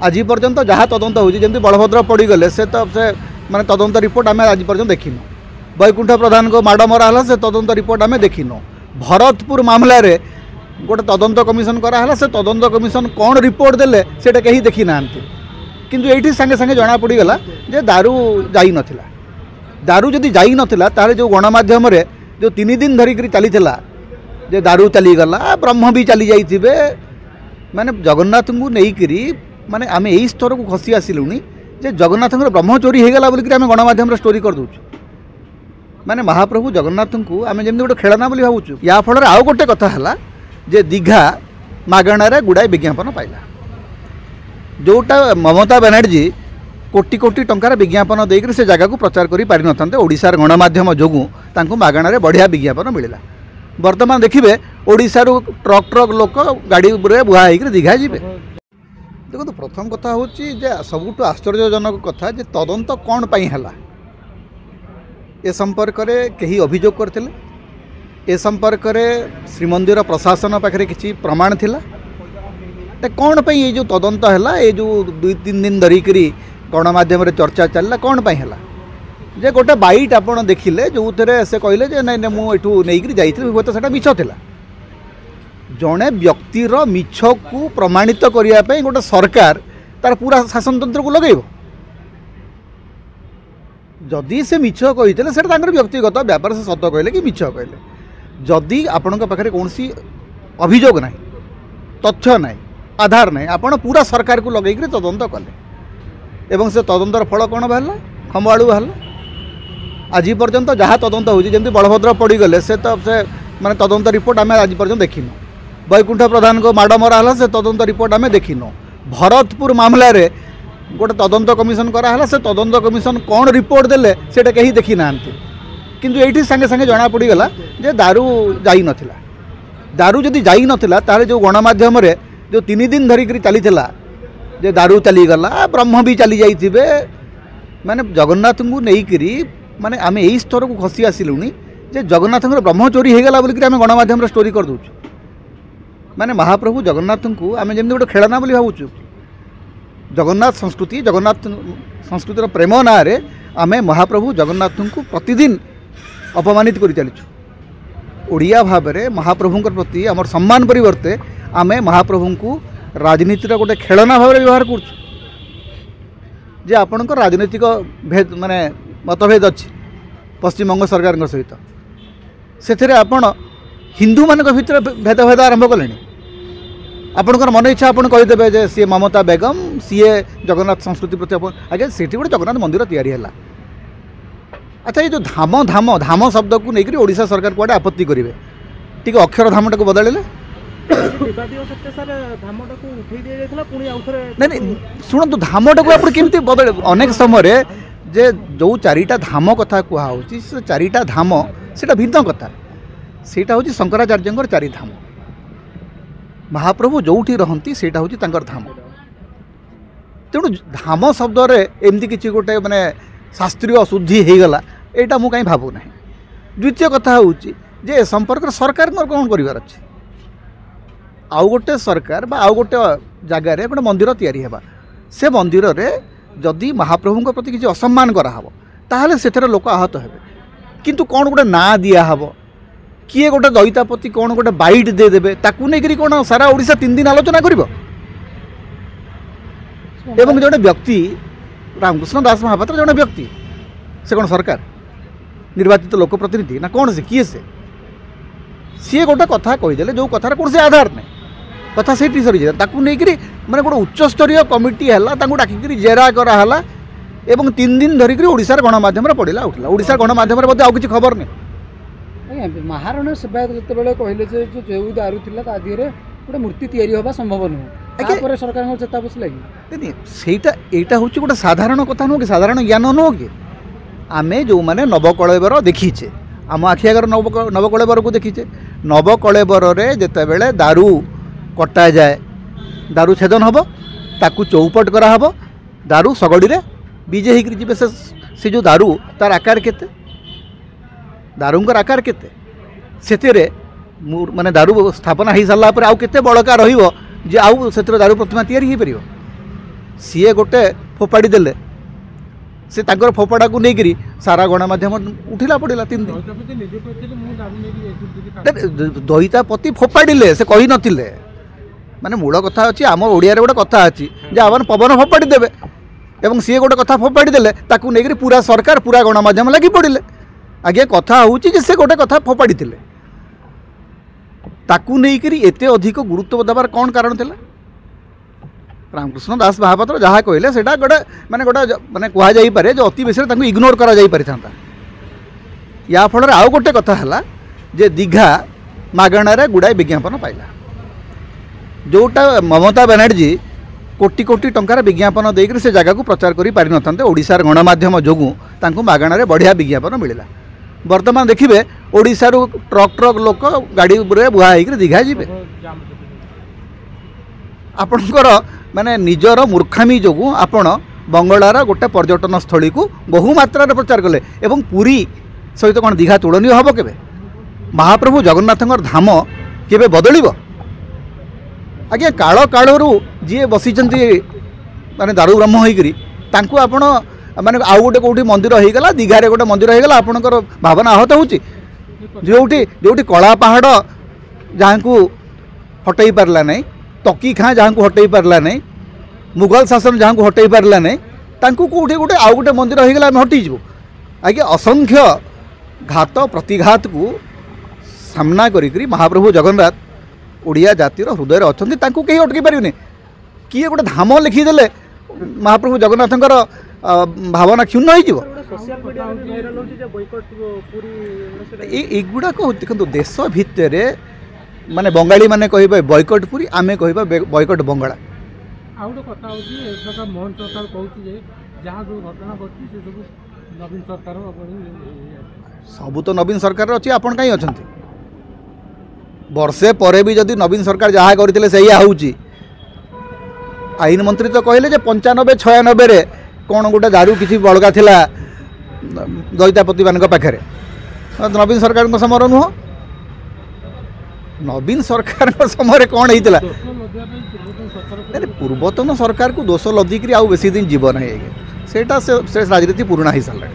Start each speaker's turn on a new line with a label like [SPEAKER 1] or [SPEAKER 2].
[SPEAKER 1] आज पर्यंत जहाँ तदंत होती बलभद्र पड़गले से तो से माने तदंत रिपोर्ट आम आज पर्यंत देखिनु। वैकुंठ प्रधान को माड़ मरा से तदंत रिपोर्ट आम देखिनु। भरतपुर मामलें गोटे तदंत कमिशन कराला से तदंत कमिशन कौन रिपोर्ट देले सेटा कहीं देखी ना किंतु ये सांगे सांगे जना पड़गला जे दारू जाई नथिला। दारू जदि जाई नथिला तारे जो गणमाध्यम जो 3 दिन धरिक चली जे दारू चलीगला ब्रह्म भी चली जाइए माने जगन्नाथ को लेकरी माने आम यही स्तर को खसी आसिलुनी जे जगन्नाथ ब्रह्म चोरी होगला बोलिक आम गणमाध्यम स्टोरी कर दूँ। माने महाप्रभु जगन्नाथ को आम जमी गोटे खेलना बोली भावुँ। या फल आउ गोटे कथा है जे दीघा मागणार गुड़ाए विज्ञापन पाइला जोटा ममता बनर्जी कोटी कोटी टंकार विज्ञापन देकर से जगह को प्रचार कर पारि नथान्ते। ओडिशार गणमाध्यम जोगु तांको मागणार बढ़िया विज्ञापन मिलला। वर्तमान देखिए ओडिशार ट्रक ट्रक लोक गाड़ी बुहा होकर दीघा जी देखो। तो प्रथम कथा हूँ सबुठ आश्चर्यजनक कथा जे तदंत कौन पाई हला ए संपर्क में कहीं अभियोग करते ए संपर्क में श्रीमंदिर प्रशासन पाखे किसी प्रमाण थिला कौन पे ये जो तदंत है ये जो 2-3 दिन धरिक गणमाध्यम चर्चा चलला कौन पाई हला जे गोटे बाइट आप देखिले जो थे से कहले जे नहीं मुझू नहीं जाइए हूँ तो मिछ था। जड़े व्यक्तिर मिछ को प्रमाणित करने गोटे सरकार तार पूरा शासन तंत्र को लगे जदि से मिछ कही से व्यक्तिगत व्यापार से सत कहले कि मिछ कहले जदि आपण पाखे कौन अभियोग ना तथ्य ना आधार ना आपण पूरा सरकार को लगे तदंत कले एवं से तदंतर फल कौन बाहर खम्बाड़ू बाहर। आज पर्यंत जहाँ तदंत होती बलभद्र पड़गले से तो से माने तदंत रिपोर्ट आम आज पर्यंत देखिनु। वैकुंठ प्रधान को माड़ मरा से तदंत रिपोर्ट आम देखिनु। भरतपुर मामलें गोटे तदंत कमिशन कराला से तदंत कमिशन कौन रिपोर्ट देले सेटा कहीं देखी ना किंतु ये सांगे सांगे जना पड़गला जे दारू जाई नथिला। दारू जदि जाई नथिला तारे जो गणमाध्यम जो 3 दिन धरिक चली जे दारू चलीगला ब्रह्म भी चली जाइए माने जगन्नाथ को लेकरी माने आम यही स्तर को खसी आसिलुनी जे जगन्नाथ ब्रह्म चोरी होगला बोलिक आम गणमाध्यम स्टोरी कर दूँ। माने महाप्रभु जगन्नाथ को आम जमी गोटे खेलना बोली भावुँ। जगन्नाथ संस्कृतिर प्रेम ना आम महाप्रभु जगन्नाथ को प्रतिदिन अपमानित कर चलीचु। ओडिया भाव में महाप्रभु प्रति आम सम्मान परिवर्ते आम महाप्रभु को राजनीतिर गोटे खेलना भाव में व्यवहार कर जे आपणकर राजनीतिक भेद माने मतभेद अच्छी पश्चिमबंग सरकार सहित से आपण हिंदू मान भर भेदभेद आरंभ कले। आपणकर मन इच्छा आप कहीदेवे जे सी ममता बेगम सीए जगन्नाथ संस्कृति प्रति आगे से गोटे जगन्नाथ मंदिर तैयारी है। अच्छा ये जो धाम धाम धाम शब्द को लेकर ओडिशा सरकार कुआडे आपत्ति करेंगे टी अक्षर धामटा को बदलले नहीं शुणु धामटा को आप केमती बदल अनेक समय जे जो 4टा धाम कथा कहुच्छी से 4टा धाम से भिन्न कथा सेटा हूँ शंकराचार्य 4 धाम महाप्रभु जोठी रहती सेटा हूँ धाम। तेणु धाम शब्द एमती किसी गोटे माने शास्त्रीय अशुद्धि होगला यहाँ मुझे कहीं भावुना। द्वितीय कथा हूँ जे संपर्क सरकार कौन कर आउ गोटे सरकार बा आउ गोटे जगार गोटे मंदिर तैयारी हेबा से मंदिर रे जदि महाप्रभु प्रति किसी असम्मान कराहब ताहले सेथरे लोक आहत हेबे किंतु कौन गोटे ना दियाहब किए गोटे दैतापति कौन गोटे बाइट देदेवे ताकू नहीं कौन सारा ओडिशा 3 दिन आलोचना करिवो। एवं जड़े व्यक्ति रामकृष्ण दास महापात्र जड़े व्यक्ति से कौन सरकार निर्वाचित लोक प्रतिनिधि ना कौन से किए से सी गोटे कथा कहीदेले जो कथार कौन से आधार नहीं कथा से सरी जाए ताकू नहीं माने गोटे उच्चस्तरीय कमिटी है डाकिक जेरा कराला एवं 3 दिन धरिक ओडिशार गणमाध्यम पड़ा उठला। ओडिशार गणमाध्यम आउ किसी खबर नहीं।
[SPEAKER 2] महाराणा सेवायत जिते कहले जो दारू थिला ता दिहरे गोटे मूर्ति तैयारी होबा संभव नुह सरकार चेता बस लगी
[SPEAKER 1] सेटा एटा हूँ गोटे साधारण कथा नुह कि साधारण ज्ञान नुह कि आमे जो माने नवकलेबर देखीचे आम आखि आगर नवकलेबर को देखीचे नवकलेबर जिते बेले दारू कटा जाए दारू छेदन हम ताकू चौपट कराहब दारू सगड़ी बीजे होकर जी से जो दारू तार आकार केते दारूंकर आकार केते से माने दारू स्थापना हो सारा आउ केते बड़का रहिबो जे आउ से दारू प्रतिमा तैयारी हो पारिबो सीए गोटे फोपाड़ी देले से तांकर फोपाड़ा को लेकर सारा गणमाध्यम उठिला पड़ा 3 दिन दईतापति फोपाड़े से कही नथिले माने मूल कथा अच्छी आम ओडिया गोटे कथा अच्छी जे आम पवन फोपाड़ी देवे एवं सी गोटे कथा फोपाड़ी देले ताकू लेकर पूरा सरकार पूरा गणमाध्यम लगी पड़े आगे कथा हूँ से गोटे कथा फोपाड़ी थे ताकू लेकर एते अधिक गुरुत्व देवार कौन कारण थिला रामकृष्ण दास महापात्र जहाँ कहले से गोटे माने कहुपे जो अति बेसी इग्नोर करा जाई पारि था या फल आउ गोटे कथा है जे दीघा मागणारे गुड़ाए विज्ञापन पाइला जोटा ममता बनर्जी कोटी कोटी टंकार विज्ञापन देकर से जगह को प्रचार करि पारि नथान्ते ओडिशार गणमाध्यम जोगु तांको मागणारे बढ़िया विज्ञापन मिलला वर्तमान देखिए ओडिशार ट्रक ट्रक लोक गाड़ी बुहा होकर दीघा जीवे आपणकर माने निजर मूर्खामी जोगु आपण बंगलार गोटे पर्यटन स्थली को बहु मात्रा प्रचार कले एवं पुरी सहित कौन दीघा तुलनीय हम केबे महाप्रभु जगन्नाथ धाम केबे बदलिब आज्ञा काल कालू जी बसी माने दारू ब्रह्म होकरी तांको आपण माने आउ गोटे कौटी मंदिर होगला दीघारे गोटे मंदिर होगला आपणकर भावना आहत होची जोटी जोटी कला पहाड़ जहाँ को हटई पारला नहीं तकी खाँ जहाँ को हटई पारला नहीं मुगल शासन जहाँ को हटई पारला नहीं तांको कौटी गोटे आउ गोटे मंदिर होगला आम हटिजु आज्ञा असंख्य घात प्रतिघात को सामना करी महाप्रभु जगन्नाथ ओडिया जातिर हृदय अच्छा तांको कहीं अटकी पारे किए गोटे धाम लिखिदेले महाप्रभु जगन्नाथंकर भावना क्षुण्ण हो एगुड़ाक देखो देश भितर माने बंगाली माने कह बॉयकट पुरी आमे कह बॉयकट बंगाला
[SPEAKER 2] मोहन सरकार
[SPEAKER 1] सबू तो नवीन सरकार अच्छी आपण कहीं अच्छा वर्षे पर भी जदि नवीन सरकार जहाँ करते से आईन मंत्री तो कहले 95-96 कौन गोटे दारू किसी बड़गा थिला दईतापति मान पाखे नवीन सरकार समय नुह नवीन सरकार समय कौन होता पूर्वतन सरकार को दोष लदिक आउ बेसी दिन जीवन है से राजनीति पुराणा हो सारा।